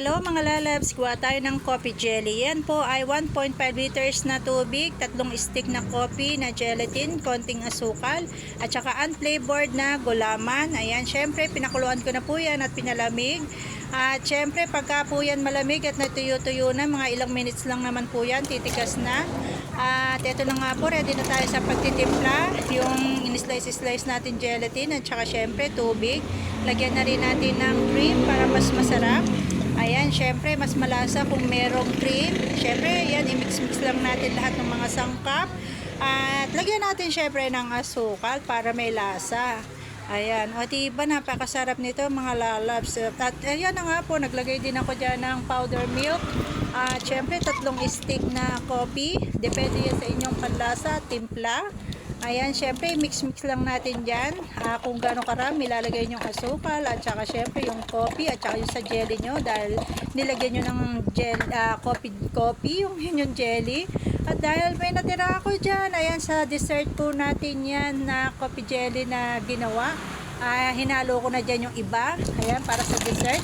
Hello mga lalabs, kuha tayo ng coffee jelly. Yan po ay 1.5 liters na tubig, 3 stick na coffee na gelatin, konting asukal, at saka unflavored na gulaman. Ayan, syempre pinakuluan ko na po yan at pinalamig. At syempre pagka po yan malamig at natuyo-tuyo na, mga ilang minutes lang naman po yan, titigas na. At ito na nga po, ready na tayo sa pagtitimpla. Yung in-slice natin gelatin at saka syempre tubig. Lagyan na rin natin ng cream para mas masarap. Ayan, syempre mas malasa kung merong cream. Syempre, yan, i-mix-mix lang natin lahat ng mga sangkap. At lagyan natin syempre ng asukal para may lasa. Ayan, o diba napakasarap nito mga lalabs. At ayan na nga po, naglagay din ako dyan ng powder milk. At syempre, 3 stick na coffee. Depende yan sa inyong panlasa, timpla. Ayan, syempre, mix-mix lang natin dyan. Kung gano'ng karami, ilalagay nyo asukal at saka syempre yung coffee at saka yung sa jelly nyo dahil nilagyan nyo ng coffee, yung jelly. At dahil may natira ako dyan, ayan, sa dessert po natin yan na coffee jelly na ginawa. Hinalo ko na dyan yung iba, ayan, para sa dessert.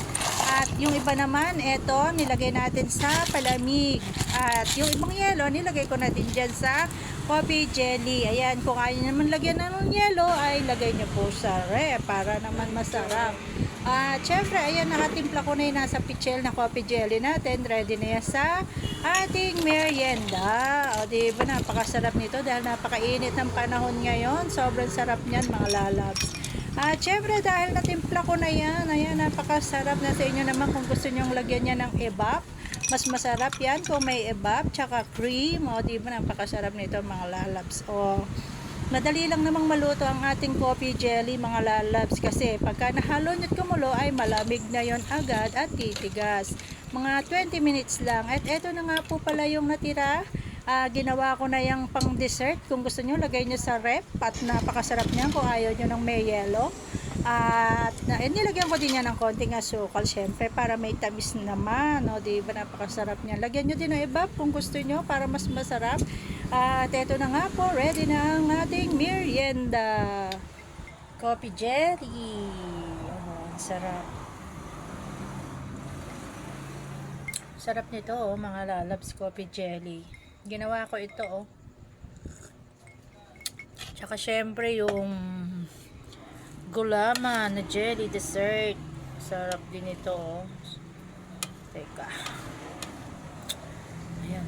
At yung iba naman, eto, nilagay natin sa palamig. At yung ibang yelo, nilagay ko na din dyan sa coffee jelly. Ayan, kung ayaw naman lagyan ng yelo, ay lagay nyo po sa ref para naman masarap. At syempre, ayan, nakatimpla ko na yung nasa pichel na coffee jelly natin. Ready na yan sa ating merienda. O, diba, napakasarap nito dahil napakainit ng panahon ngayon. Sobrang sarap niyan, mga lalabs. At syempre, dahil natimpla ko na yan, ayan, napakasarap na sa inyo naman kung gusto nyong lagyan niya ng evap. Mas masarap yan kung may evap, tsaka cream. O, diba, napakasarap nito, mga lalabs. O, madali lang namang maluto ang ating coffee jelly, mga lalabs. Kasi, pagka nahalo nyo't kumulo, ay malamig na yon agad at titigas. Mga 20 minutes lang. At eto na nga po pala yung natira. Ginawa ko na yung pang dessert. Kung gusto nyo, lagay nyo sa ref. At napakasarap niyan kung ayaw nyo ng may yelo. At nilagyan ko din yan ng konting asukal, syempre, para may tamis naman. O, diba, napakasarap niyan. Lagyan nyo din ng evap kung gusto nyo para mas masarap. At eto na nga po, ready na ang ating merienda. Coffee jelly. Oh, sarap. Sarap nito, oh, mga lalabs, coffee jelly. Ginawa ko ito, oh. Tsaka syempre yung gulaman na jelly dessert. Sarap din ito, oh. Teka. Ayan.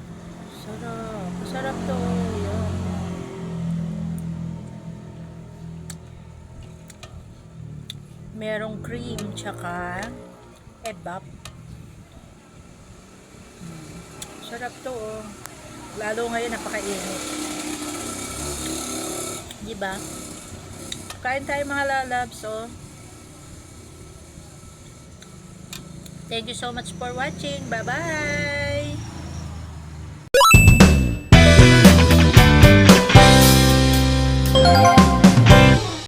Sarap. Sarap to, oh. Ayan. Merong cream tsaka evap. Sarap to, oh. Lalo ngayon napakainit. Diba? Kain tayo, mga lalabs, oh. Thank you so much for watching. Bye-bye!